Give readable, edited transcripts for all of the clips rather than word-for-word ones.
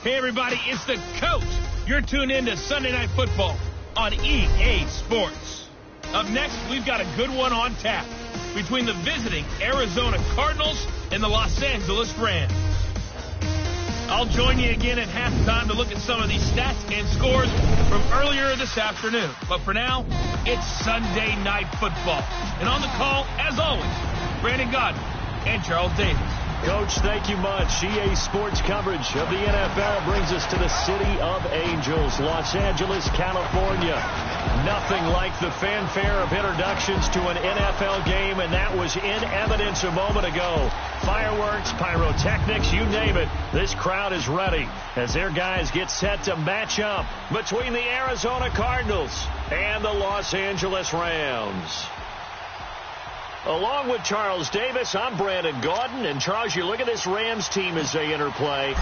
Hey, everybody, it's the coach. You're tuned in to Sunday Night Football on EA Sports. Up next, we've got a good one on tap between the visiting Arizona Cardinals and the Los Angeles Rams. I'll join you again at halftime to look at some of these stats and scores from earlier this afternoon. But for now, it's Sunday Night Football. And on the call, as always, Brandon Godden and Charles Davis. Coach, thank you much. EA Sports coverage of the NFL brings us to the City of Angels, Los Angeles, California. Nothing like the fanfare of introductions to an NFL game, and that was in evidence a moment ago. Fireworks, pyrotechnics, you name it. This crowd is ready as their guys get set to match up between the Arizona Cardinals and the Los Angeles Rams. Along with Charles Davis, I'm Brandon Gaudin. And, Charles, you look at this Rams team as they interplay.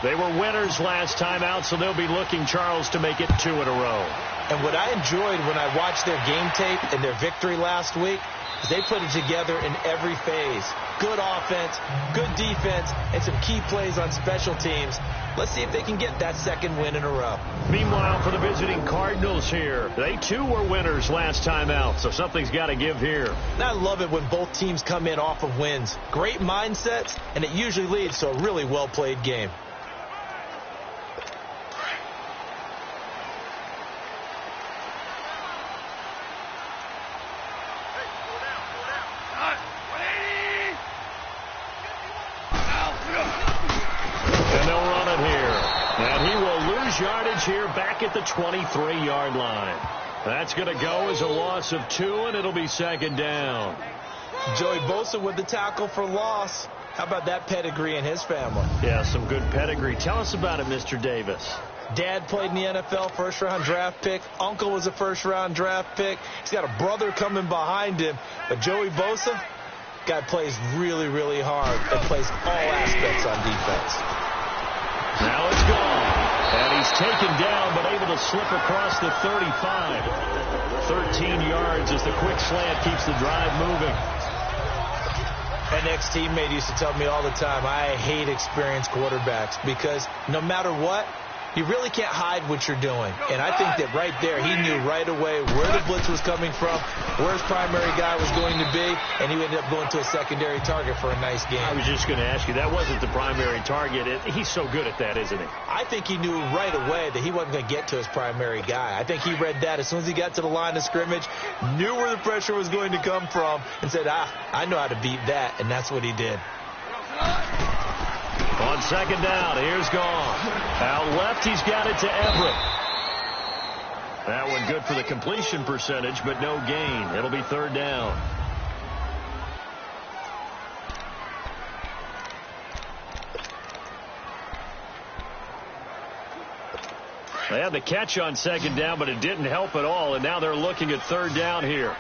They were winners last time out, so they'll be looking, Charles, to make it 2 in a row. And what I enjoyed when I watched their game tape and their victory last week is they put it together in every phase. Good offense, good defense, and some key plays on special teams. Let's see if they can get that second win in a row. Meanwhile, for the visiting Cardinals here, they too were winners last time out, so something's got to give here. And I love it when both teams come in off of wins. Great mindsets, and it usually leads to a really well-played game. Yardage here back at the 23-yard line. That's going to go as a loss of 2, and it'll be second down. Joey Bosa with the tackle for loss. How about that pedigree in his family? Yeah, some good pedigree. Tell us about it, Mr. Davis. Dad played in the NFL, first-round draft pick. Uncle was a first-round draft pick. He's got a brother coming behind him. But Joey Bosa, guy plays really, really hard and plays all aspects on defense. Now it's gone. And he's taken down, but able to slip across the 35. 13 yards as the quick slant keeps the drive moving. An ex-teammate used to tell me all the time, I hate experienced quarterbacks because no matter what, you really can't hide what you're doing. And I think that right there, he knew right away where the blitz was coming from, where his primary guy was going to be, and he ended up going to a secondary target for a nice game. I was just going to ask you, that wasn't the primary target. He's so good at that, isn't he? I think he knew right away that he wasn't going to get to his primary guy. I think he read that as soon as he got to the line of scrimmage, knew where the pressure was going to come from, and said, I know how to beat that, and that's what he did. On second down, here's gone. Out left, he's got it to Everett. That one good for the completion percentage, but no gain. It'll be third down. They had the catch on second down, but it didn't help at all, and now they're looking at third down here.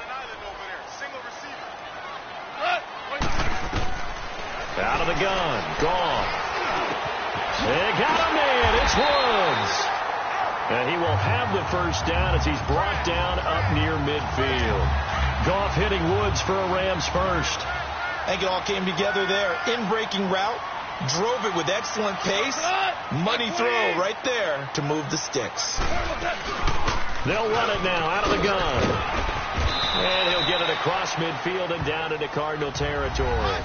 Out of the gun, gone. They got him in. It's Woods. And he will have the first down as he's brought down up near midfield. Goff hitting Woods for a Rams first. I think it all came together there. In-breaking route. Drove it with excellent pace. Money throw right there to move the sticks. They'll run it now out of the gun. And he'll get it across midfield and down into Cardinal territory.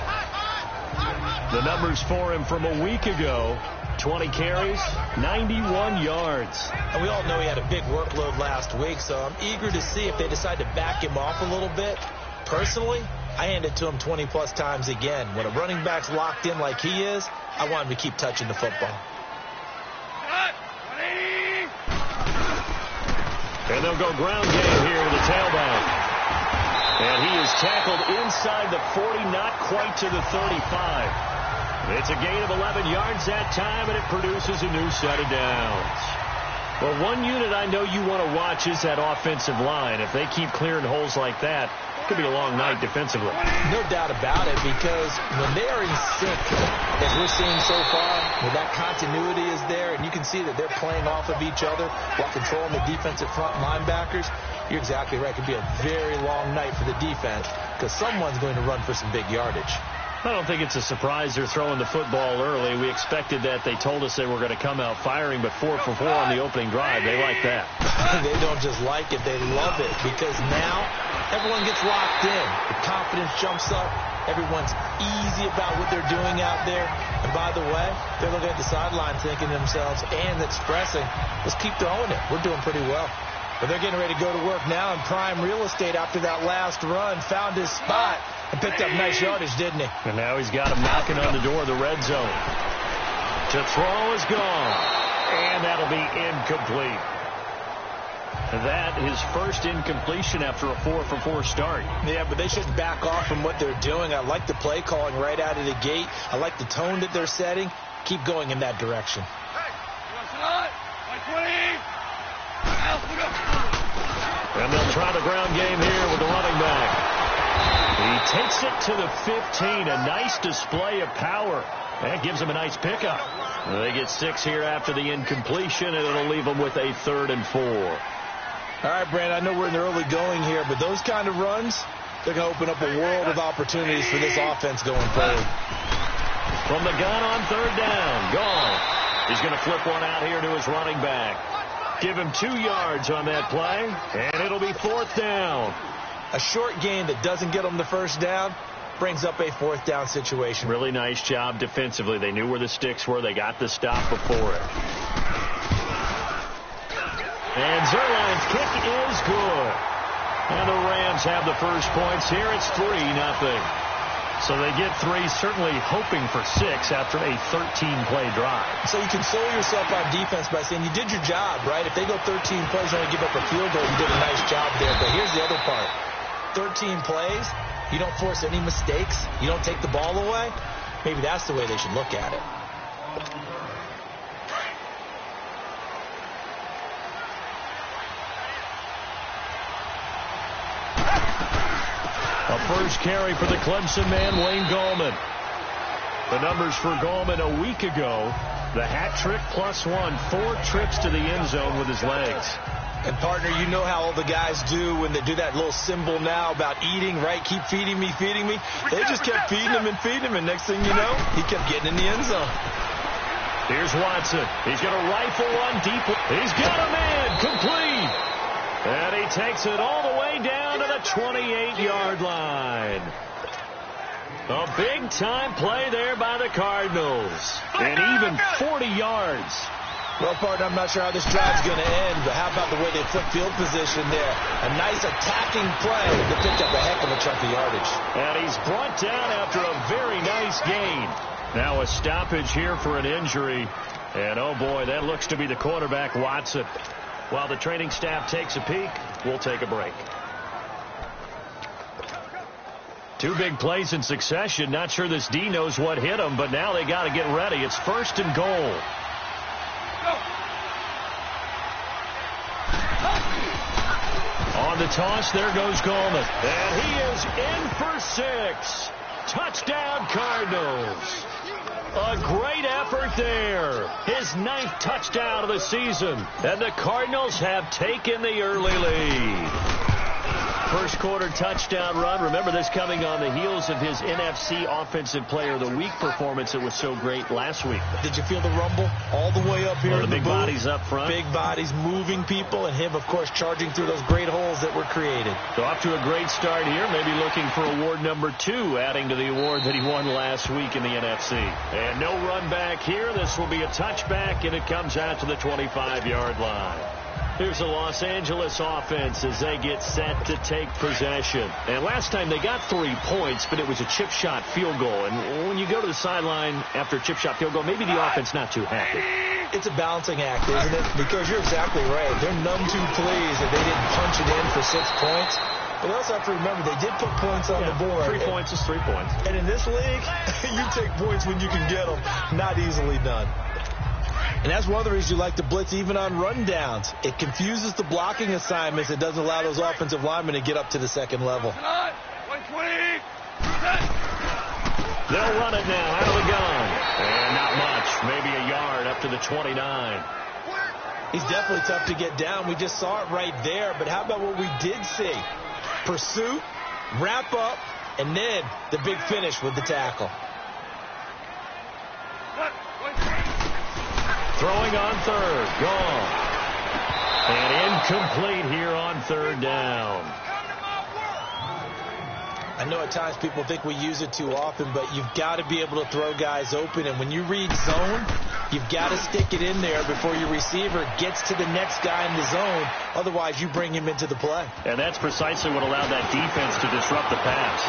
The numbers for him from a week ago. 20 carries, 91 yards. And we all know he had a big workload last week, so I'm eager to see if they decide to back him off a little bit. Personally, I hand it to him 20-plus times again. When a running back's locked in like he is, I want him to keep touching the football. And they'll go ground game here to the tailback. And he is tackled inside the 40, not quite to the 35. It's a gain of 11 yards that time, and it produces a new set of downs. Well, one unit I know you want to watch is that offensive line. If they keep clearing holes like that, it could be a long night defensively. No doubt about it, because when they are in sync, as we're seeing so far, when that continuity is there, and you can see that they're playing off of each other while controlling the defensive front linebackers, you're exactly right. It could be a very long night for the defense because someone's going to run for some big yardage. I don't think it's a surprise they're throwing the football early. We expected that. They told us they were going to come out firing, but 4 for 4 on the opening drive. They like that. They don't just like it. They love it because now everyone gets locked in. The confidence jumps up. Everyone's easy about what they're doing out there. And by the way, they're looking at the sideline thinking to themselves and expressing, let's keep throwing it. We're doing pretty well. But they're getting ready to go to work now in prime real estate after that last run. Found his spot and picked up nice yardage, didn't he? And now he's got him knocking on the door of the red zone. To throw is gone. And that'll be incomplete. That his first incompletion after a 4 for 4 start. Yeah, but they should back off from what they're doing. I like the play calling right out of the gate. I like the tone that they're setting. Keep going in that direction. And they'll try the ground game here with the running back. He takes it to the 15. A nice display of power. That gives him a nice pickup. They get 6 here after the incompletion, and it'll leave them with a 3rd and 4. All right, Brand, I know we're in the early going here, but those kind of runs, they're going to open up a world of opportunities for this offense going forward. From the gun on 3rd down. Gone. He's going to flip one out here to his running back. Give him 2 yards on that play, and it'll be 4th down. A short gain that doesn't get them the first down brings up a 4th down situation. Really nice job defensively. They knew where the sticks were. They got the stop before it. And Zerline's kick is good. And the Rams have the first points here. It's 3-0. So they get 3, certainly hoping for 6 after a 13-play drive. So you console yourself on defense by saying you did your job, right? If they go 13 plays and only give up a field goal, you did a nice job there. But here's the other part. 13 plays, you don't force any mistakes, you don't take the ball away. Maybe that's the way they should look at it. A first carry for the Clemson man, Wayne Gallman. The numbers for Gallman a week ago, the hat trick +1, 4 trips to the end zone with his legs. And, partner, you know how all the guys do when they do that little symbol now about eating, right? Keep feeding me, feeding me. They just kept feeding him and feeding him, and next thing you know, he kept getting in the end zone. Here's Watson. He's going to rifle one deep. He's got a man complete. And he takes it all the way down to the 28-yard line. A big-time play there by the Cardinals. And even 40 yards. Well, partner, I'm not sure how this drive's going to end, but how about the way they flip field position there? A nice attacking play that picked up a heck of a chunk of yardage. And he's brought down after a very nice gain. Now a stoppage here for an injury. And, oh, boy, that looks to be the quarterback, Watson. While the training staff takes a peek, we'll take a break. 2 big plays in succession. Not sure this D knows what hit him, but now they got to get ready. It's 1st and goal. On the toss, there goes Gallman. And he is in for 6. Touchdown, Cardinals. A great effort there. His 9th touchdown of the season. And the Cardinals have taken the early lead. First quarter touchdown run. Remember this coming on the heels of his NFC Offensive Player of the Week performance that was so great last week. Did you feel the rumble all the way up here? The big bodies up front. Big bodies moving people, and him, of course, charging through those great holes that were created. So off to a great start here. Maybe looking for award number 2, adding to the award that he won last week in the NFC. And no run back here. This will be a touchback, and it comes out to the 25-yard line. Here's the Los Angeles offense as they get set to take possession. And last time they got 3 points, but it was a chip shot field goal. And when you go to the sideline after a chip shot field goal, maybe the offense not too happy. It's a balancing act, isn't it? Because you're exactly right. They're none too pleased that they didn't punch it in for 6 points. But they also have to remember they did put points on the board. 3 points is 3 points. And in this league, you take points when you can get them. Not easily done. And that's one of the reasons you like to blitz even on rundowns. It confuses the blocking assignments. It doesn't allow those offensive linemen to get up to the second level. They'll run it now out of the gun. And not much. Maybe a yard up to the 29. He's definitely tough to get down. We just saw it right there. But how about what we did see? Pursuit, wrap up, And then the big finish with the tackle. Throwing on third. Gone. And incomplete here on third down. I know at times people think we use it too often, but you've got to be able to throw guys open. And when you read zone, you've got to stick it in there before your receiver gets to the next guy in the zone. Otherwise, you bring him into the play. And that's precisely what allowed that defense to disrupt the pass.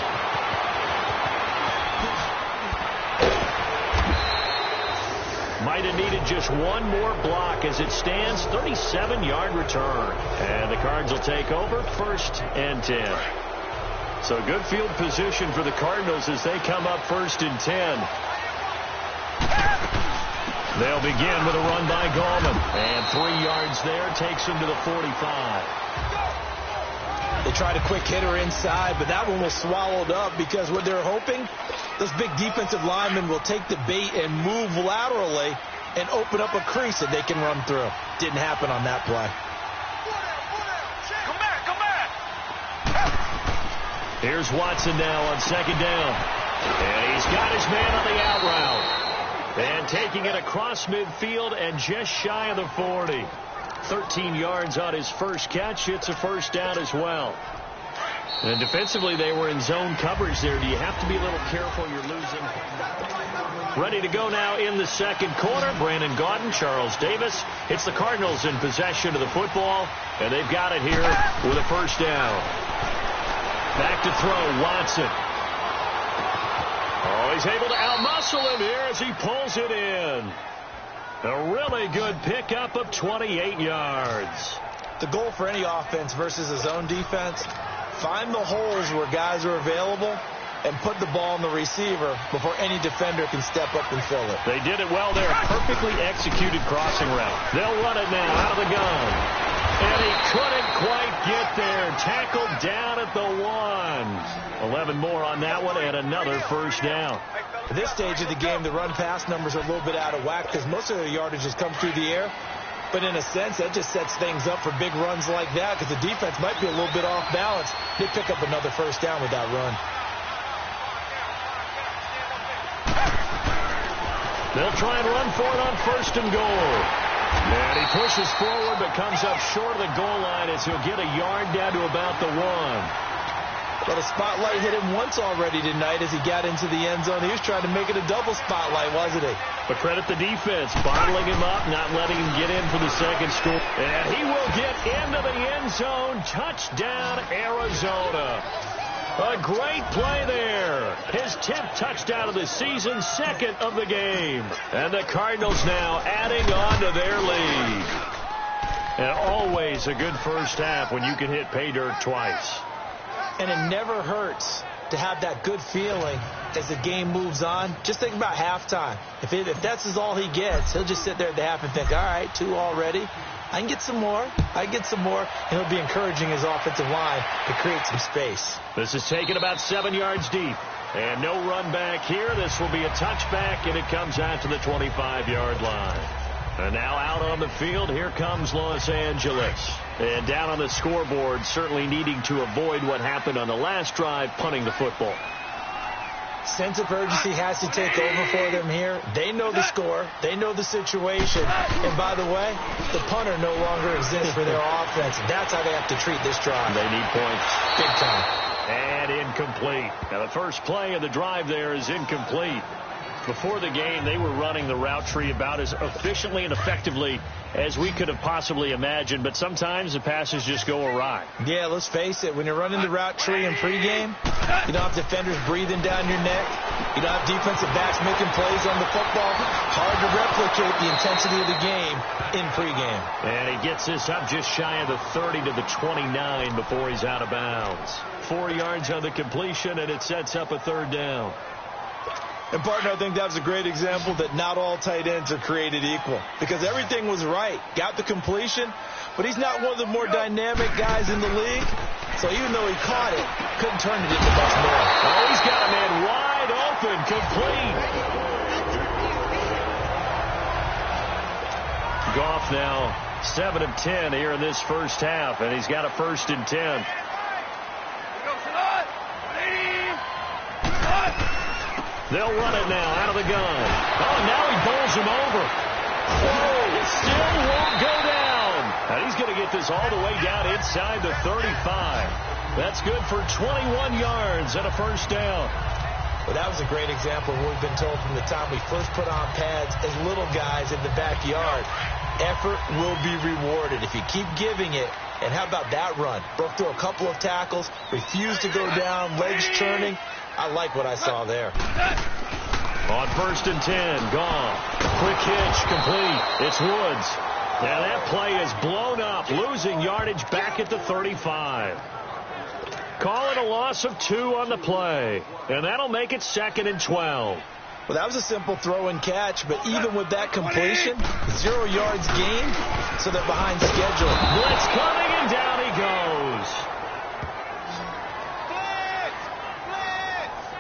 Might have needed just one more block as it stands. 37-yard return. And the Cards will take over 1st and 10. So good field position for the Cardinals as they come up 1st and 10. They'll begin with a run by Gallman. And 3 yards there takes him to the 45. They tried a quick hitter inside, but that one was swallowed up because what they're hoping, those big defensive linemen will take the bait and move laterally and open up a crease that they can run through. Didn't happen on that play. Here's Watson now on 2nd down. And he's got his man on the out route. And taking it across midfield and just shy of the 40. 13 yards on his first catch. It's a 1st down as well. And defensively, they were in zone coverage there. Do you have to be a little careful? You're losing. Ready to go now in the 2nd quarter. Brandon Gaudin, Charles Davis. It's the Cardinals in possession of the football. And they've got it here with a 1st down. Back to throw, Watson. Oh, he's able to outmuscle him here as he pulls it in. A really good pickup of 28 yards. The goal for any offense versus a zone defense, find the holes where guys are available and put the ball on the receiver before any defender can step up and fill it. They did it well there. Perfectly executed crossing route. They'll run it now out of the gun. And he couldn't quite get there. Tackled down at the 1. 11 more on that one and another 1st down. At this stage of the game, the run-pass numbers are a little bit out of whack because most of their yardage has come through the air. But in a sense, that just sets things up for big runs like that because the defense might be a little bit off balance. They pick up another 1st down with that run. They'll try and run for it on 1st and goal. And he pushes forward but comes up short of the goal line as he'll get a yard down to about the 1. But a spotlight hit him once already tonight as he got into the end zone. He was trying to make it a double spotlight, wasn't he? But credit the defense, bottling him up, not letting him get in for the 2nd score. And he will get into the end zone. Touchdown, Arizona. A great play there. His 10th touchdown of the season, 2nd of the game. And the Cardinals now adding on to their lead. And always a good 1st half when you can hit pay dirt twice. And it never hurts to have that good feeling as the game moves on. Just think about halftime. If that's all he gets, he'll just sit there at the half and think, all right, 2 already. I can get some more. I can get some more. And he'll be encouraging his offensive line to create some space. This is taken about 7 yards deep. And no run back here. This will be a touchback, and it comes out to the 25-yard line. And now out on the field, here comes Los Angeles. And down on the scoreboard, certainly needing to avoid what happened on the last drive, punting the football. Sense of urgency has to take over for them here. They know the score. They know the situation. And by the way, the punter no longer exists for their offense. That's how they have to treat this drive. They need points. Big time. And incomplete. Now the first play of the drive there is incomplete. Before the game, they were running the route tree about as efficiently and effectively as we could have possibly imagined, but sometimes the passes just go awry. Yeah, let's face it. When you're running the route tree in pregame, you don't have defenders breathing down your neck. You don't have defensive backs making plays on the football. Hard to replicate the intensity of the game in pregame. And he gets this up just shy of the 30 to the 29 before he's out of bounds. 4 yards on the completion, and it sets up a 3rd down. And, partner, I think that was a great example that not all tight ends are created equal. Because everything was right. Got the completion, but he's not one of the more dynamic guys in the league. So even though he caught it, couldn't turn it into much more. Oh, he's got a man wide open, complete. Goff now 7 of 10 here in this first half, and he's got a 1st and 10. They'll run it now out of the gun. Oh, now he bowls him over. Oh, it still won't go down. And he's going to get this all the way down inside the 35. That's good for 21 yards and a first down. Well, that was a great example of what we've been told from the time we first put on pads as little guys in the backyard. Effort will be rewarded if you keep giving it. And how about that run? Broke through a couple of tackles, refused to go down, legs churning. I like what I saw there. On 1st and 10, gone. Quick hitch, complete. It's Woods. And that play is blown up, losing yardage back at the 35. Call it a loss of 2 on the play. And that'll make it 2nd and 12. Well, that was a simple throw and catch, but even with that completion, 0 yards gained, so they're behind schedule. Blitz coming, and down he goes.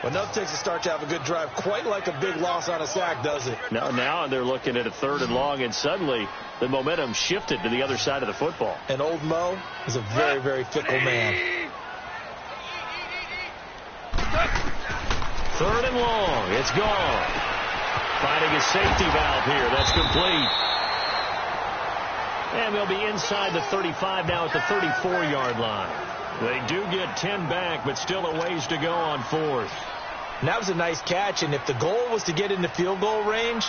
Well, enough takes to start to have a good drive, quite like a big loss on a sack, does it? Now they're looking at a 3rd and long, and suddenly the momentum shifted to the other side of the football. And old Mo is a very, very fickle man. 3rd and long. It's gone. Finding a safety valve here. That's complete. And they'll be inside the 35 now at the 34-yard line. They do get 10 back, but still a ways to go on 4th. And that was a nice catch, and if the goal was to get into field goal range,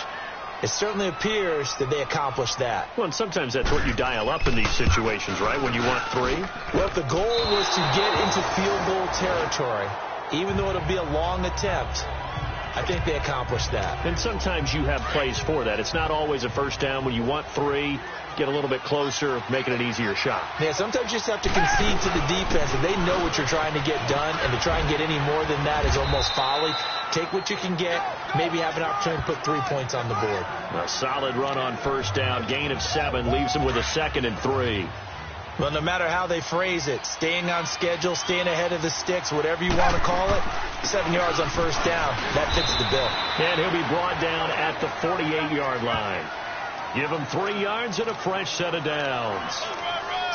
it certainly appears that they accomplished that. Well, and sometimes that's what you dial up in these situations, right, when you want 3? Well, if the goal was to get into field goal territory, even though it'll be a long attempt, I think they accomplished that. And sometimes you have plays for that. It's not always a first down. When you want 3, get a little bit closer, making an easier shot. Yeah, sometimes you just have to concede to the defense, and they know what you're trying to get done, and to try and get any more than that is almost folly. Take what you can get, maybe have an opportunity to put 3 points on the board. A solid run on first down, gain of 7, leaves them with a 2nd and 3. Well, no matter how they phrase it, staying on schedule, staying ahead of the sticks, whatever you want to call it, 7 yards on first down, that fits the bill. And he'll be brought down at the 48-yard line. Give him 3 yards and a fresh set of downs.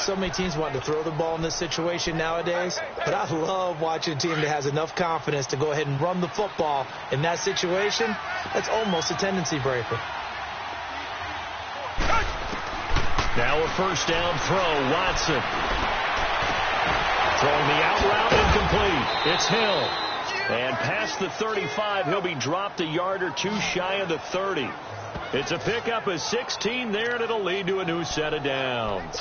So many teams want to throw the ball in this situation nowadays, but I love watching a team that has enough confidence to go ahead and run the football in that situation. That's almost a tendency breaker. Now a first down throw, Watson. Throwing the out route, incomplete. It's Hill. And past the 35, he'll be dropped a yard or 2 shy of the 30. It's a pickup of 16 there, and it'll lead to a new set of downs.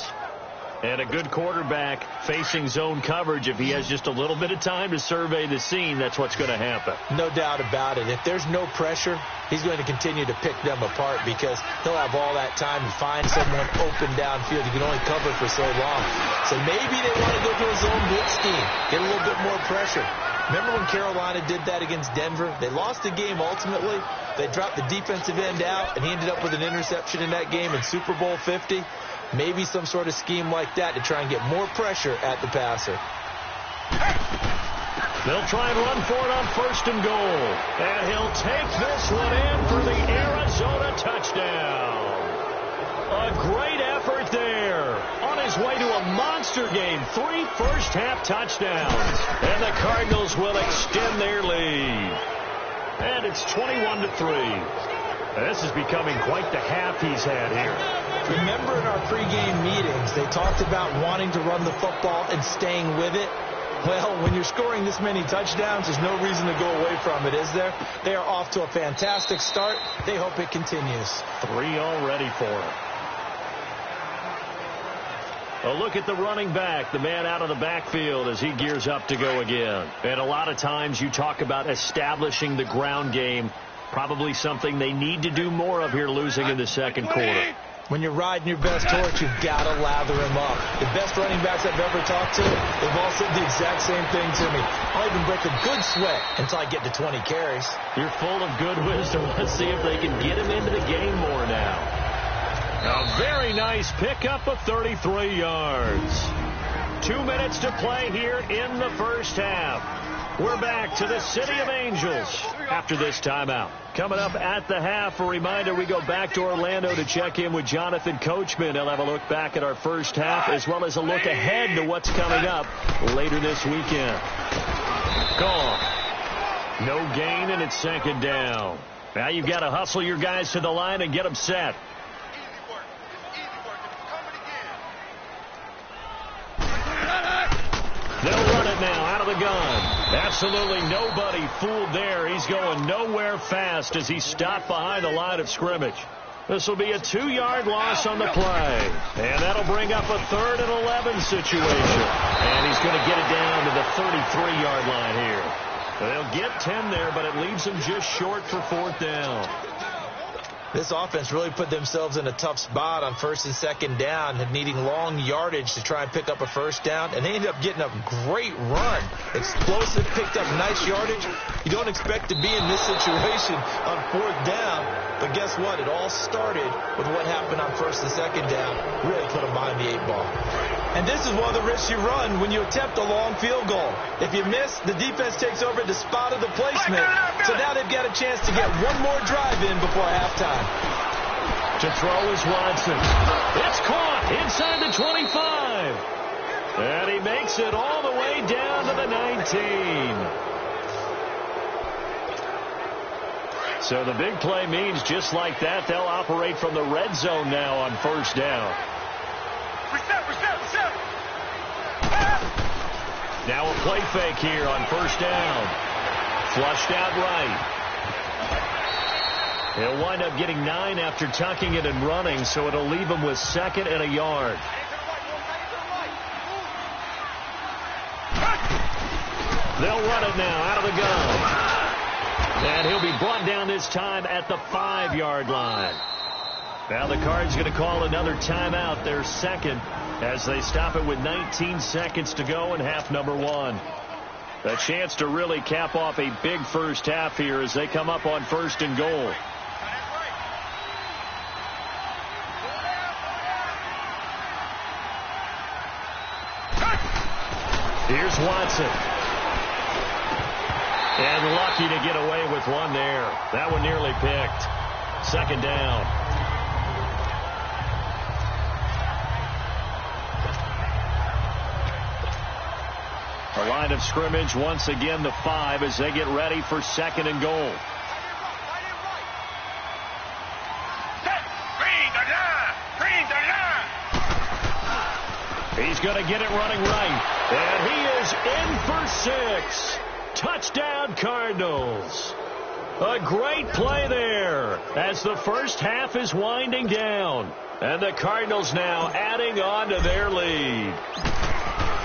And a good quarterback facing zone coverage. If he has just a little bit of time to survey the scene, that's what's going to happen. No doubt about it. If there's no pressure, he's going to continue to pick them apart because he'll have all that time to find someone open downfield. You can only cover for so long. So maybe they want to go to a zone blitz scheme, get a little bit more pressure. Remember when Carolina did that against Denver? They lost the game ultimately. They dropped the defensive end out, and he ended up with an interception in that game in Super Bowl 50. Maybe some sort of scheme like that to try and get more pressure at the passer. They'll try and run for it on 1st and goal. And he'll take this one in for the Arizona touchdown. A great effort there. On his way to a monster game. 3 first-half touchdowns. And the Cardinals will extend their lead. And it's 21-3. This is becoming quite the half he's had here. Remember in our pregame meetings, they talked about wanting to run the football and staying with it. Well, when you're scoring this many touchdowns, there's no reason to go away from it, is there? They are off to a fantastic start. They hope it continues. 3 already for him. A look at the running back, the man out of the backfield as he gears up to go again. And a lot of times you talk about establishing the ground game. Probably something they need to do more of here, losing in the second quarter. When you're riding your best horse, you've got to lather him up. The best running backs I've ever talked to, they've all said the exact same thing to me. I'll even break a good sweat until I get to 20 carries. You're full of good wisdom. Let's see if they can get him into the game more now. A very nice pickup of 33 yards. 2 minutes to play here in the first half. We're back to the City of Angels after this timeout. Coming up at the half, a reminder, we go back to Orlando to check in with Jonathan Coachman. He'll have a look back at our first half as well as a look ahead to what's coming up later this weekend. Gone. No gain, and it's second down. Now you've got to hustle your guys to the line and get them set. They'll run it now out of the gun. Absolutely nobody fooled there. He's going nowhere fast as he's stopped behind the line of scrimmage. This will be a 2-yard loss on the play. And that'll bring up a 3rd and 11 situation. And he's going to get it down to the 33-yard line here. They'll get 10 there, but it leaves them just short for 4th down. This offense really put themselves in a tough spot on 1st and 2nd down, needing long yardage to try and pick up a 1st down, and they ended up getting a great run. Explosive, picked up nice yardage. You don't expect to be in this situation on 4th down, but guess what? It all started with what happened on 1st and 2nd down. Really put them behind the 8 ball. And this is one of the risks you run when you attempt a long field goal. If you miss, the defense takes over the spot of the placement. So now they've got a chance to get one more drive in before halftime. To throw is Watson. It's caught inside the 25. And he makes it all the way down to the 19. So the big play means just like that, they'll operate from the red zone now on 1st down. Reset. Now a play fake here on 1st down. Flushed out right. He'll wind up getting 9 after tucking it and running, so it'll leave him with 2nd and a yard. They'll run it now out of the gun. And he'll be brought down this time at the 5-yard line. Now the Cards going to call another timeout, their 2nd, as they stop it with 19 seconds to go in half number 1. A chance to really cap off a big first half here as they come up on 1st and goal. Here's Watson. And lucky to get away with one there. That one nearly picked. 2nd down. The line of scrimmage once again the 5 as they get ready for 2nd and goal. He's going to get it running right. And he is in for 6. Touchdown, Cardinals. A great play there as the first half is winding down. And the Cardinals now adding on to their lead.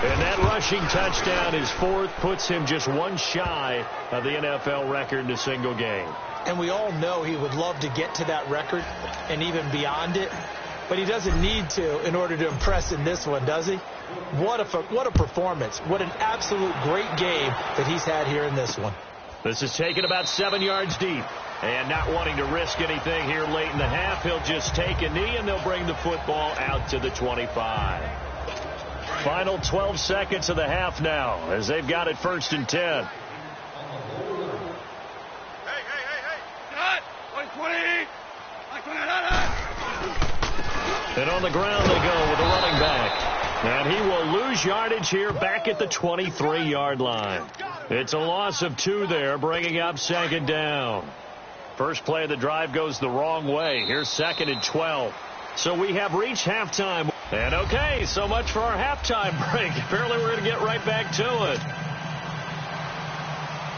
And that rushing touchdown, his 4th, puts him just one shy of the NFL record in a single game. And we all know he would love to get to that record and even beyond it. But he doesn't need to in order to impress in this one, does he? What a performance. What an absolute great game that he's had here in this one. This is taken about 7 yards deep. And not wanting to risk anything here late in the half, he'll just take a knee and they'll bring the football out to the 25. Final 12 seconds of the half now as they've got it 1st and 10. Hey. Cut! 20. And on the ground they go with the running back. And he will lose yardage here back at the 23-yard line. It's a loss of 2 there, bringing up 2nd down. First play of the drive goes the wrong way. Here's 2nd and 12. So we have reached halftime. And okay, so much for our halftime break. Apparently we're going to get right back to it.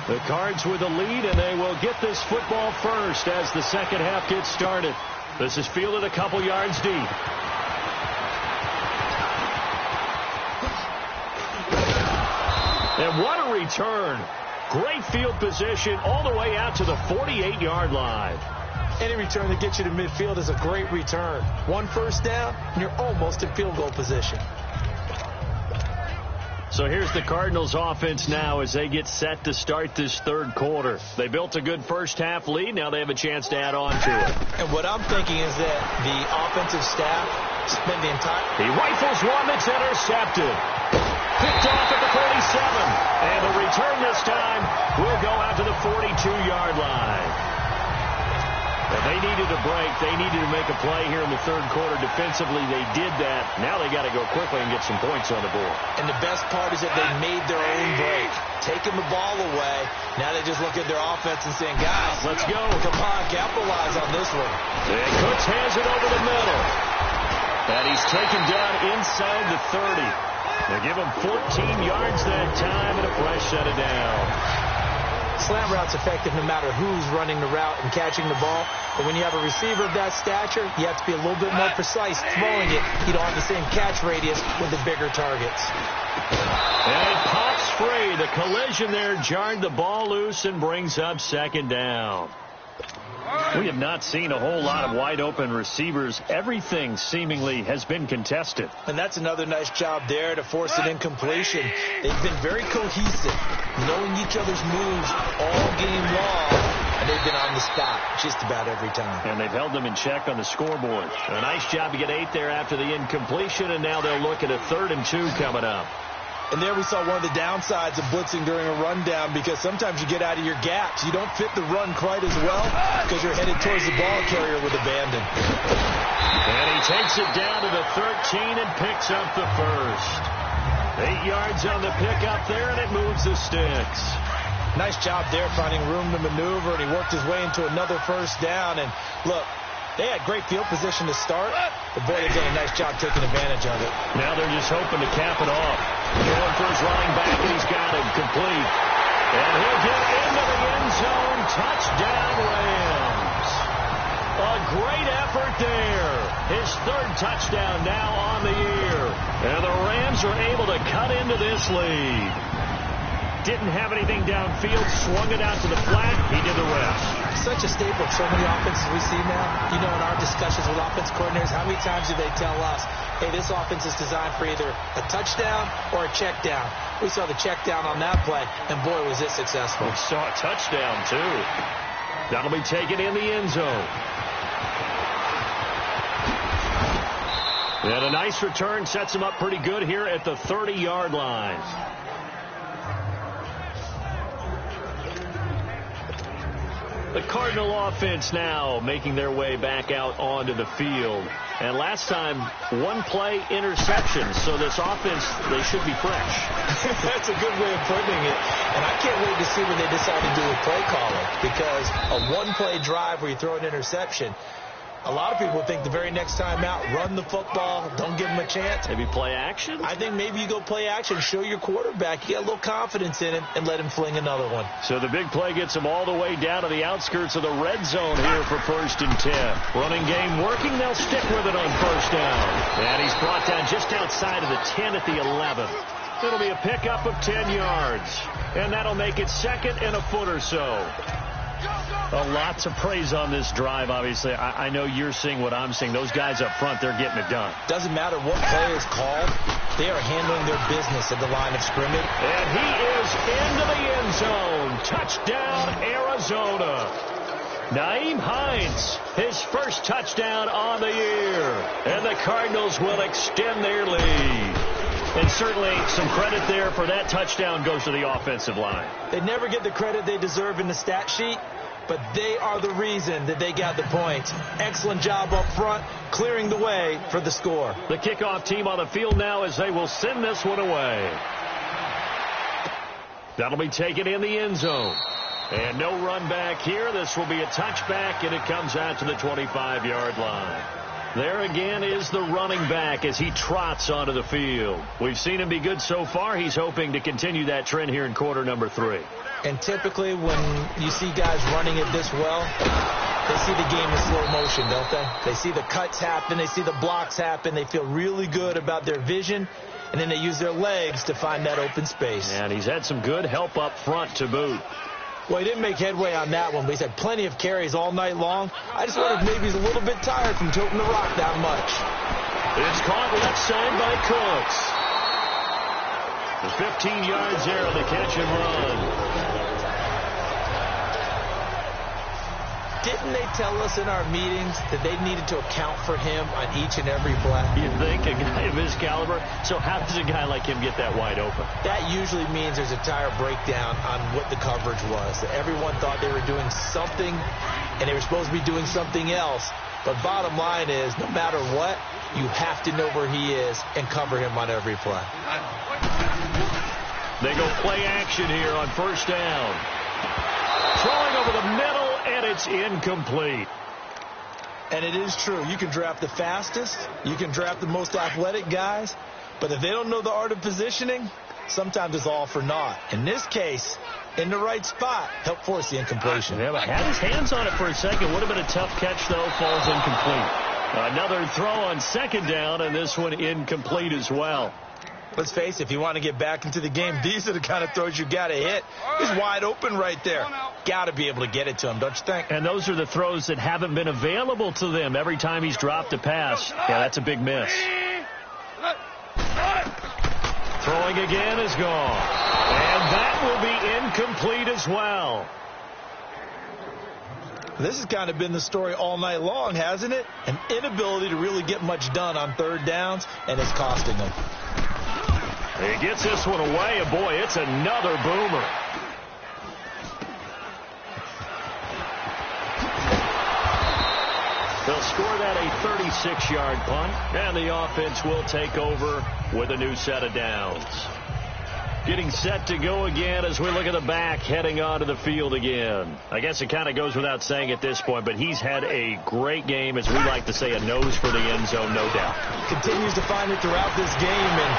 The Cards with the lead, and they will get this football first as the second half gets started. This is fielded a couple yards deep. And what a return. Great field position all the way out to the 48-yard line. Any return that gets you to midfield is a great return. 1 first down, and you're almost in field goal position. So here's the Cardinals offense now as they get set to start this 3rd quarter. They built a good first half lead. Now they have a chance to add on to it. And what I'm thinking is that the offensive staff spend the entire... He rifles one that's intercepted. Picked off at the 47. And the return this time will go out to the 42-yard line. And they needed a break. They needed to make a play here in the third quarter. Defensively, they did that. Now they got to go quickly and get some points on the board. And the best part is that they made their own break. Taking the ball away. Now they just look at their offense and saying, guys, let's go. Come on, capitalize on this one. And Cooks has it over the middle. And he's taken down inside the 30. They give him 14 yards that time and a fresh set of down. Slant route's effective no matter who's running the route and catching the ball. But when you have a receiver of that stature, you have to be a little bit more precise throwing it. You don't have the same catch radius with the bigger targets. And it pops free. The collision there jarred the ball loose and brings up second down. We have not seen a whole lot of wide-open receivers. Everything seemingly has been contested. And that's another nice job there to force an incompletion. They've been very cohesive, knowing each other's moves all game long, and they've been on the spot just about every time. And they've held them in check on the scoreboard. A nice job to get 8 there after the incompletion, and now they'll look at a 3rd and 2 coming up. And there we saw one of the downsides of blitzing during a rundown, because sometimes you get out of your gaps. You don't fit the run quite as well because you're headed towards the ball carrier with abandon. And he takes it down to the 13 and picks up the first. 8 yards on the pickup there, and it moves the sticks. Nice job there finding room to maneuver, and he worked his way into another first down. And look, they had great field position to start, but boy, they've done a nice job taking advantage of it. Now they're just hoping to cap it off. Going for his running back, and he's got him complete. And he'll get into the end zone. Touchdown, Rams. A great effort there. His 3rd touchdown now on the year. And the Rams are able to cut into this lead. Didn't have anything downfield, swung it out to the flat. He did the rest. Such a staple of so many offenses we see now. You know, in our discussions with offense coordinators, how many times do they tell us, hey, this offense is designed for either a touchdown or a check down. We saw the check down on that play, and boy, was it successful. We saw a touchdown, too. That'll be taken in the end zone. And a nice return sets him up pretty good here at the 30-yard line. The Cardinal offense now making their way back out onto the field. And last time, 1-play interception. So this offense, they should be fresh. That's a good way of putting it. And I can't wait to see when they decide to do a play caller. Because a 1-play drive where you throw an interception, a lot of people think the very next time out, run the football, don't give them a chance. Maybe play action? I think maybe you go play action, show your quarterback, you get a little confidence in him, and let him fling another one. So the big play gets him all the way down to the outskirts of the red zone here for 1st and 10. Running game working, they'll stick with it on 1st down. And he's brought down just outside of the 10 at the 11. It'll be a pickup of 10 yards. And that'll make it 2nd and a foot or so. Lots of praise on this drive, obviously. I know you're seeing what I'm seeing. Those guys up front, they're getting it done. Doesn't matter what play is called. They are handling their business at the line of scrimmage. And he is into the end zone. Touchdown, Arizona. Naeem Hines, his 1st touchdown on the year. And the Cardinals will extend their lead. And certainly some credit there for that touchdown goes to the offensive line. They never get the credit they deserve in the stat sheet, but they are the reason that they got the points. Excellent job up front, clearing the way for the score. The kickoff team on the field now as they will send this one away. That'll be taken in the end zone. And no run back here. This will be a touchback, and it comes out to the 25-yard line. There again is the running back as he trots onto the field. We've seen him be good so far. He's hoping to continue that trend here in quarter number 3. And typically when you see guys running it this well, they see the game in slow motion, don't they? They see the cuts happen. They see the blocks happen. They feel really good about their vision. And then they use their legs to find that open space. And he's had some good help up front to boot. Well, he didn't make headway on that one, but he's had plenty of carries all night long. I just wonder if maybe he's a little bit tired from toting the rock that much. It's caught left side by Cooks. The 15 yards there on the catch and run. Didn't they tell us in our meetings that they needed to account for him on each and every play? You think a guy of his caliber? So how does a guy like him get that wide open? That usually means there's a tire breakdown on what the coverage was. That everyone thought they were doing something, and they were supposed to be doing something else. But bottom line is, no matter what, you have to know where he is and cover him on every play. They go play action here on first down. Throwing over the middle, and it's incomplete. And it is true. You can draft the fastest. You can draft the most athletic guys. But if they don't know the art of positioning, sometimes it's all for naught. In this case, in the right spot, helped force the incompletion. Yeah, but had his hands on it for a second. Would have been a tough catch, though. Falls incomplete. Another throw on second down, and this one incomplete as well. Let's face it, if you want to get back into the game, these are the kind of throws you got to hit. He's wide open right there. Got to be able to get it to him, don't you think? And those are the throws that haven't been available to them every time he's dropped a pass. Yeah, that's a big miss. Throwing again is gone. And that will be incomplete as well. This has kind of been the story all night long, hasn't it? An inability to really get much done on third downs, and it's costing them. He gets this one away, and boy, it's another boomer. They'll score that a 36-yard punt, and the offense will take over with a new set of downs. Getting set to go again as we look at the back heading onto the field again. I guess it kind of goes without saying at this point, but he's had a great game, as we like to say, a nose for the end zone, no doubt. Continues to find it throughout this game, and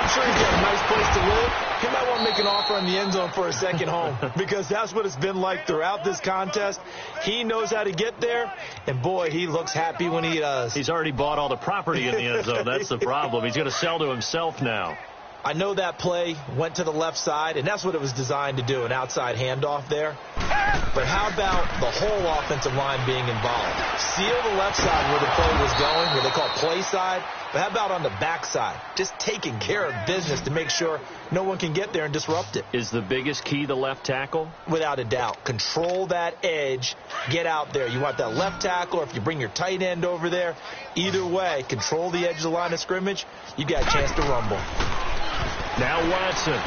I'm sure he's got a nice place to live. He might want to make an offer on the end zone for a second home, because that's what it's been like throughout this contest. He knows how to get there, and boy, he looks happy when he does. He's already bought all the property in the end zone. That's the problem. He's going to sell to himself now. I know that play went to the left side, and that's what it was designed to do, an outside handoff there. But how about the whole offensive line being involved? Seal the left side where the play was going, where they call play side. But how about on the back side? Just taking care of business to make sure no one can get there and disrupt it. Is the biggest key the left tackle? Without a doubt. Control that edge. Get out there. You want that left tackle, or if you bring your tight end over there, either way, control the edge of the line of scrimmage. You got a chance to rumble. Now Watson.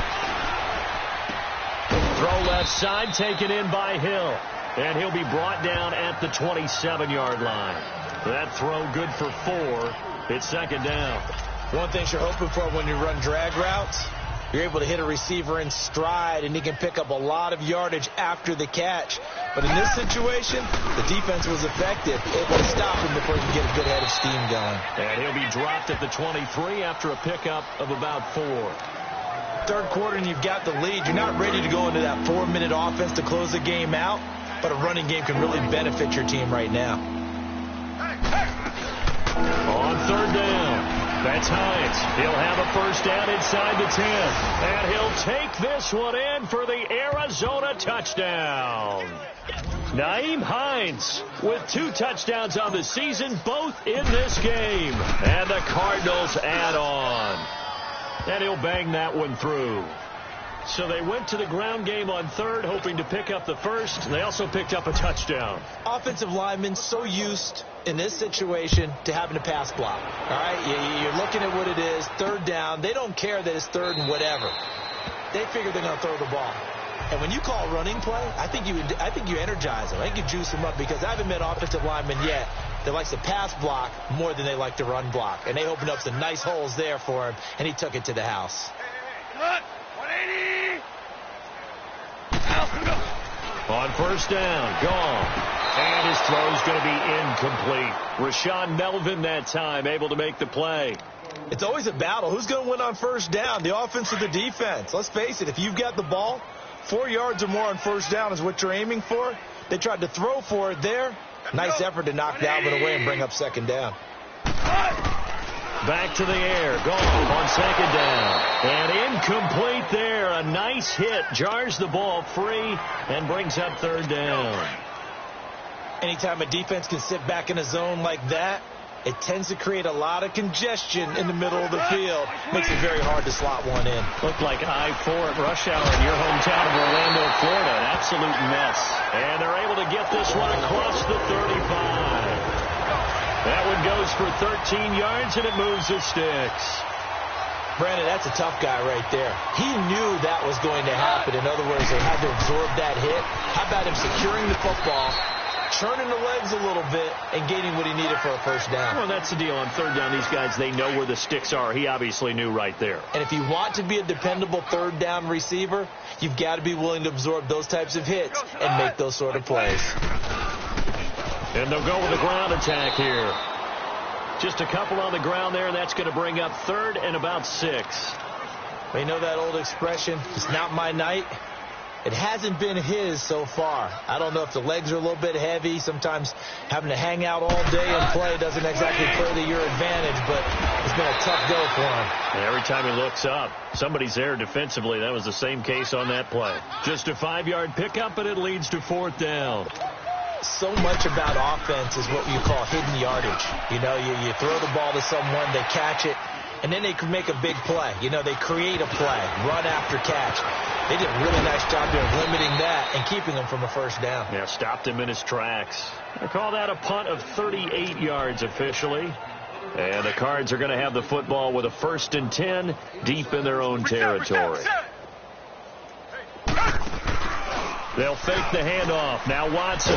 Throw left side, taken in by Hill. And he'll be brought down at the 27-yard line. That throw good for 4. It's second down. One thing you're hoping for when you run drag routes, you're able to hit a receiver in stride, and he can pick up a lot of yardage after the catch. But in this situation, the defense was effective, able to stop him before he can get a good head of steam going. And he'll be dropped at the 23 after a pickup of about 4. Third quarter, and you've got the lead. You're not ready to go into that 4-minute offense to close the game out, but a running game can really benefit your team right now. On third down, that's Hines. He'll have a first down inside the 10. And he'll take this one in for the Arizona touchdown. Nyheim Hines with 2 touchdowns on the season, both in this game. And the Cardinals add on. And he'll bang that one through. So they went to the ground game on third, hoping to pick up the first. They also picked up a touchdown. Offensive linemen so used in this situation to having a pass block. All right, you're looking at what it is, third down. They don't care that it's third and whatever. They figure they're going to throw the ball. And when you call running play, I think you energize them. I think you juice them up, because I haven't met offensive linemen yet that likes to pass block more than they like to run block. And they opened up some nice holes there for him, and he took it to the house. 180. On first down, gone. And his throw's going to be incomplete. Rashaan Melvin that time able to make the play. It's always a battle. Who's going to win on first down, the offense or the defense? Let's face it, if you've got the ball, 4 yards or more on first down is what you're aiming for. They tried to throw for it there. Nice effort to knock Dalvin away and bring up second down. Back to the air, gone on second down. And incomplete there. A nice hit, jars the ball free, and brings up third down. Anytime a defense can sit back in a zone like that, it tends to create a lot of congestion in the middle of the field. Makes it very hard to slot one in. Looked like I-4 at rush hour in your hometown of Orlando, Florida. absolute mess. And they're able to get this one across the 35. That one goes for 13 yards, and it moves the sticks. Brandon, that's a tough guy right there. He knew that was going to happen. In other words, they had to absorb that hit. How about him securing the football, churning the legs a little bit, and gaining what he needed for a first down? Well, that's the deal. On third down, these guys, they know where the sticks are. He obviously knew right there. And if you want to be a dependable third down receiver, you've got to be willing to absorb those types of hits and make those sort of plays. And they'll go with a ground attack here. Just a couple on the ground there, and that's going to bring up third and about 6. Well, you know that old expression, it's not my night? It hasn't been his so far. I don't know if the legs are a little bit heavy. Sometimes having to hang out all day and play doesn't exactly play to your advantage, but it's been a tough go for him. And every time he looks up, somebody's there defensively. That was the same case on that play. Just a 5-yard pickup, and it leads to 4th down. So much about offense is what you call hidden yardage. You know, you throw the ball to someone, they catch it, and then they can make a big play. You know, they create a play, run after catch. They did a really nice job there of limiting that and keeping him from a first down. Yeah, stopped him in his tracks. They call that a punt of 38 yards officially. And the Cards are going to have the football with a 1st and 10 deep in their own territory. They'll fake the handoff. Now Watson.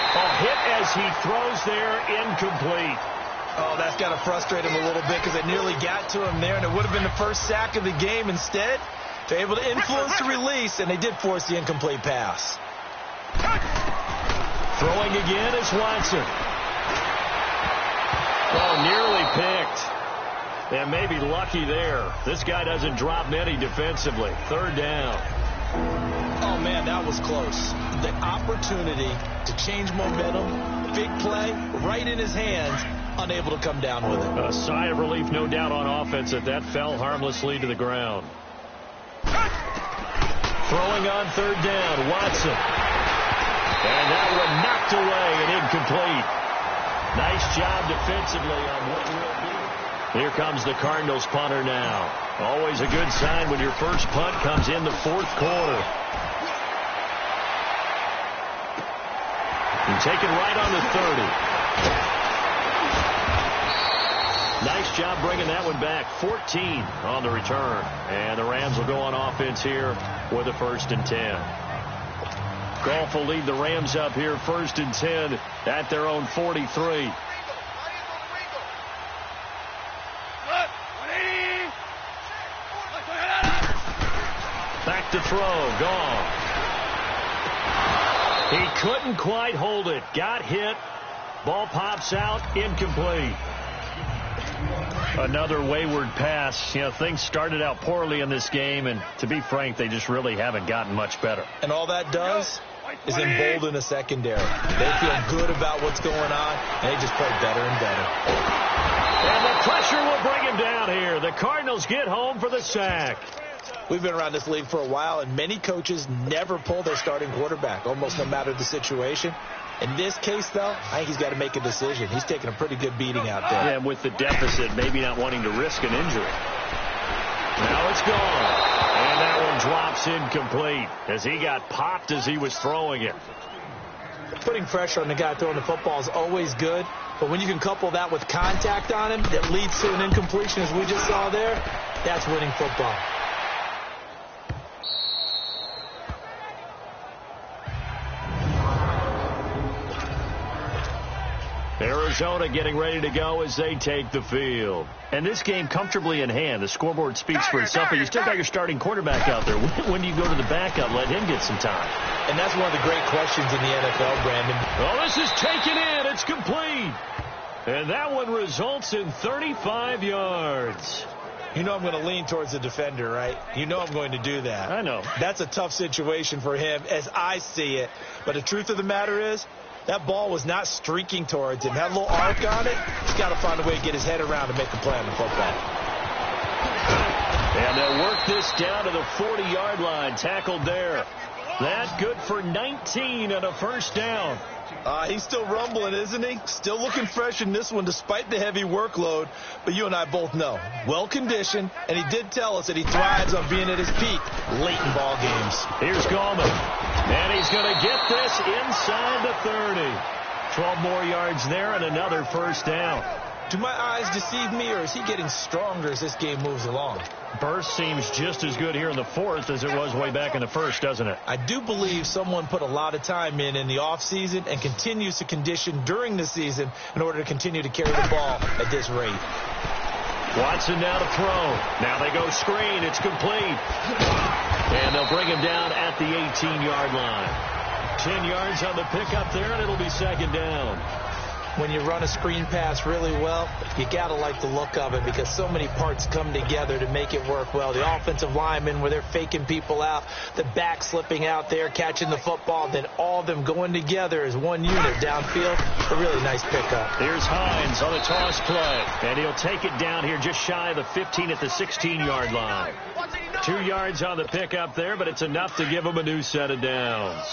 A hit as he throws there, incomplete. Oh, that's got to frustrate him a little bit because it nearly got to him there, and it would have been the first sack of the game. Instead, they're able to influence the release, and they did force the incomplete pass. Throwing again is Watson. Oh, nearly picked. And maybe lucky there. This guy doesn't drop many defensively. 3rd down. Oh, man, that was close. The opportunity to change momentum, big play, right in his hands, unable to come down with it. A sigh of relief, no doubt, on offense that fell harmlessly to the ground. Throwing on 3rd down, Watson. And that one knocked away and incomplete. Nice job defensively on what will be. Here comes the Cardinals punter now. Always a good sign when your first punt comes in the 4th quarter. And taken right on the 30. Nice job bringing that one back. 14 on the return. And the Rams will go on offense here with a 1st and 10. Goff will lead the Rams up here 1st and 10 at their own 43. Back to throw. Goff. He couldn't quite hold it. Got hit. Ball pops out. Incomplete. Another wayward pass. You know, things started out poorly in this game, and to be frank, they just really haven't gotten much better. And all that does is embolden the secondary. They feel good about what's going on, and they just play better and better. And the pressure will bring him down here. The Cardinals get home for the sack. We've been around this league for a while, and many coaches never pull their starting quarterback, almost no matter the situation. In this case, though, I think he's got to make a decision. He's taking a pretty good beating out there. Yeah, and with the deficit, maybe not wanting to risk an injury. Now it's gone. And that one drops incomplete as he got popped as he was throwing it. Putting pressure on the guy throwing the football is always good, but when you can couple that with contact on him that leads to an incompletion, as we just saw there, that's winning football. Arizona getting ready to go as they take the field. And this game comfortably in hand. The scoreboard speaks for itself, but you still got your starting quarterback out there. When do you go to the backup, let him get some time? And that's one of the great questions in the NFL, Brandon. Oh, this is taken in. It's complete. And that one results in 35 yards. You know I'm going to lean towards the defender, right? You know I'm going to do that. I know. That's a tough situation for him as I see it. But the truth of the matter is, that ball was not streaking towards him. Had a little arc on it. He's got to find a way to get his head around and make a play on the football. And they'll work this down to the 40-yard line. Tackled there. That good for 19 and a first down. He's still rumbling, isn't he? Still looking fresh in this one despite the heavy workload. But you and I both know, well-conditioned, and he did tell us that he thrives on being at his peak late in ball games. Here's Gallman, and he's going to get this inside the 30. 12 more yards there and another first down. Do my eyes deceive me, or is he getting stronger as this game moves along? Burst seems just as good here in the fourth as it was way back in the first, doesn't it? I do believe someone put a lot of time in the offseason and continues to condition during the season in order to continue to carry the ball at this rate. Watson now to throw. Now they go screen. It's complete. And they'll bring him down at the 18-yard line. 10 yards on the pickup there, and it'll be second down. When you run a screen pass really well, you got to like the look of it because so many parts come together to make it work well. The offensive linemen where they're faking people out, the back slipping out there, catching the football, then all of them going together as one unit downfield. A really nice pickup. Here's Hines on a toss play, and he'll take it down here just shy of the 15 at the 16-yard line. 2 yards on the pickup there, but it's enough to give him a new set of downs.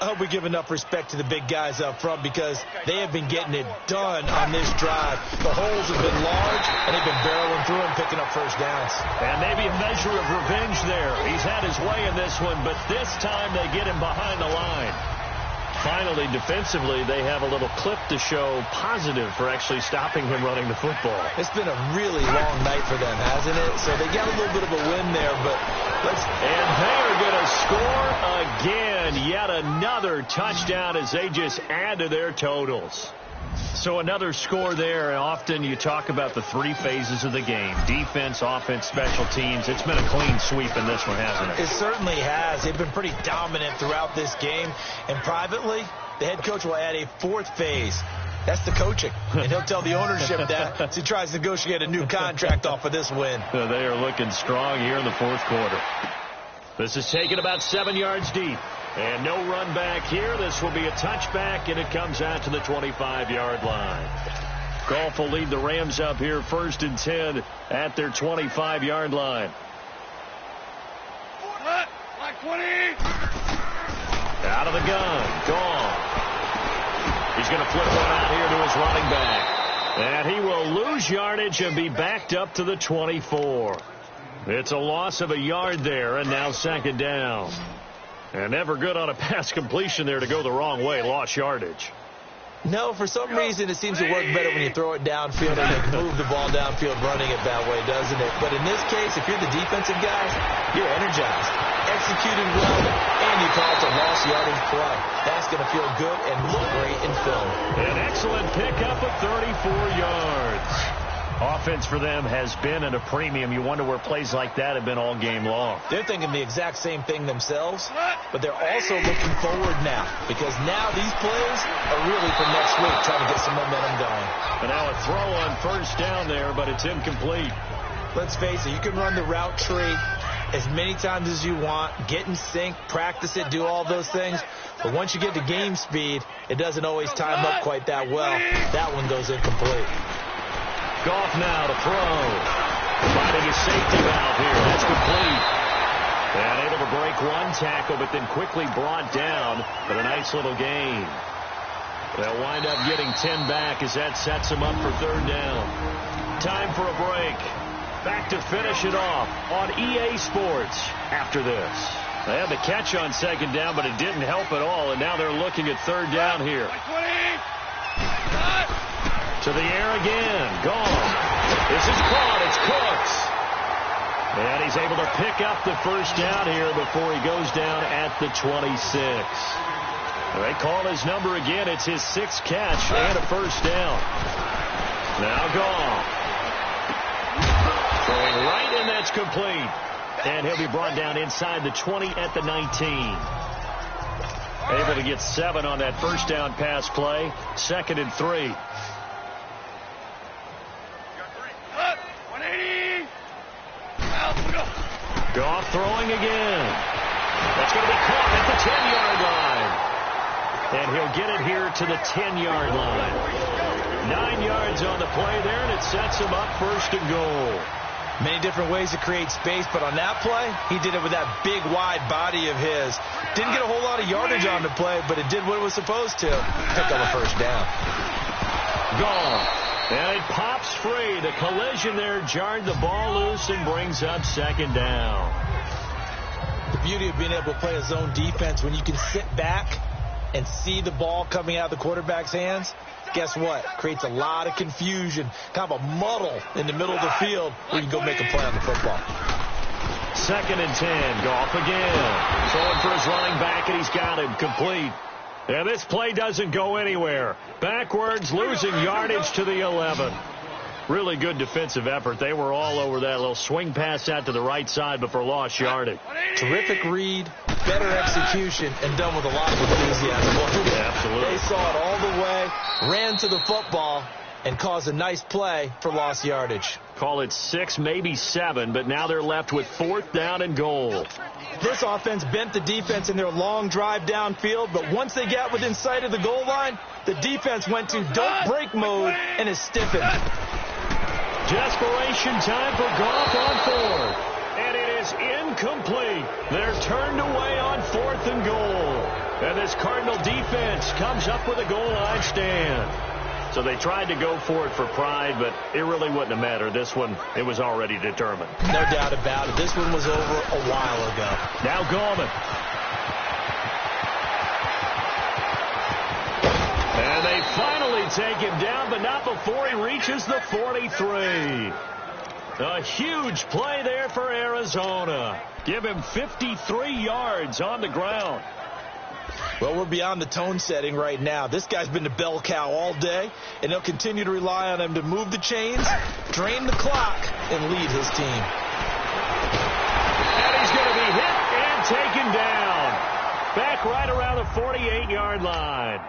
I hope we give enough respect to the big guys up front because they have been getting it done on this drive. The holes have been large, and they've been barreling through and picking up first downs. And maybe a measure of revenge there. He's had his way in this one, but this time they get him behind the line. Finally, defensively, they have a little clip to show positive for actually stopping him running the football. It's been a really long night for them, hasn't it? So they got a little bit of a win there, but And they are going to score again. Yet another touchdown as they just add to their totals. So another score there. Often you talk about the three phases of the game. Defense, offense, special teams. It's been a clean sweep in this one, hasn't it? It certainly has. They've been pretty dominant throughout this game. And privately, the head coach will add a fourth phase. That's the coaching. And he'll tell the ownership that as he tries to negotiate a new contract off of this win. They are looking strong here in the fourth quarter. This is taken about 7 yards deep. And no run back here. This will be a touchback, and it comes out to the 25-yard line. Goff will lead the Rams up here 1st and 10 at their 25-yard line. Like 20. Out of the gun. Goff. He's going to flip one out here to his running back. And he will lose yardage and be backed up to the 24. It's a loss of a yard there, and now second down. And never good on a pass completion there to go the wrong way. Lost yardage. No, for some reason it seems to work better when you throw it downfield and you move the ball downfield running it that way, doesn't it? But in this case, if you're the defensive guys, you're energized, executed well, and you call it a lost yardage play. That's going to feel good and look great in film. An excellent pickup of 34 yards. Offense for them has been at a premium. You wonder where plays like that have been all game long. They're thinking the exact same thing themselves, but they're also looking forward now because now these plays are really for next week, trying to get some momentum going. And now a throw on first down there, but it's incomplete. Let's face it, you can run the route tree as many times as you want, get in sync, practice it, do all those things. But once you get to game speed, it doesn't always time up quite that well. That one goes incomplete. Goff now to throw. Finding his safety valve here. That's complete. And able to break one tackle, but then quickly brought down for a nice little gain. They'll wind up getting 10 back as that sets them up for third down. Time for a break. Back to finish it off on EA Sports after this. They had the catch on second down, but it didn't help at all, and now they're looking at third down here. To the air again. Gone. This is caught. It's Cooks. And he's able to pick up the first down here before he goes down at the 26. They call his number again. It's his 6th catch and a first down. Now Gone. Throwing right, and that's complete. And he'll be brought down inside the 20 at the 19. Able to get 7 on that first down pass play. 2nd and 3. Goff throwing again. That's going to be caught at the 10-yard line. And he'll get it here to the 10-yard line. 9 yards on the play there, and it sets him up 1st and goal. Many different ways to create space, but on that play, he did it with that big, wide body of his. Didn't get a whole lot of yardage on the play, but it did what it was supposed to. Pick up a first down. Gone. And it pops free. The collision there jarred the ball loose and brings up second down. The beauty of being able to play a zone defense when you can sit back and see the ball coming out of the quarterback's hands, guess what? Creates a lot of confusion, kind of a muddle in the middle of the field where you can go make a play on the football. 2nd and 10. Goff again. Throwing for his running back, and he's got him complete. And this play doesn't go anywhere. Backwards, losing yardage to the 11. Really good defensive effort. They were all over that little swing pass out to the right side before lost yardage. Terrific read, better execution, and done with a lot of enthusiasm. Absolutely. They saw it all the way, ran to the football, and caused a nice play for lost yardage. Call it 6, maybe 7, but now they're left with 4th down and goal. This offense bent the defense in their long drive downfield, but once they got within sight of the goal line, the defense went to don't break mode and is stiffened. Desperation time for Goff on 4th. And it is incomplete. They're turned away on 4th and goal. And this Cardinal defense comes up with a goal line stand. So they tried to go for it for pride, but it really wouldn't have mattered. This one, it was already determined. No doubt about it. This one was over a while ago. Now Gallman. And they finally take him down, but not before he reaches the 43. A huge play there for Arizona. Give him 53 yards on the ground. Well, we're beyond the tone setting right now. This guy's been the bell cow all day, and they'll continue to rely on him to move the chains, drain the clock, and lead his team. And he's going to be hit and taken down. Back right around the 48-yard line.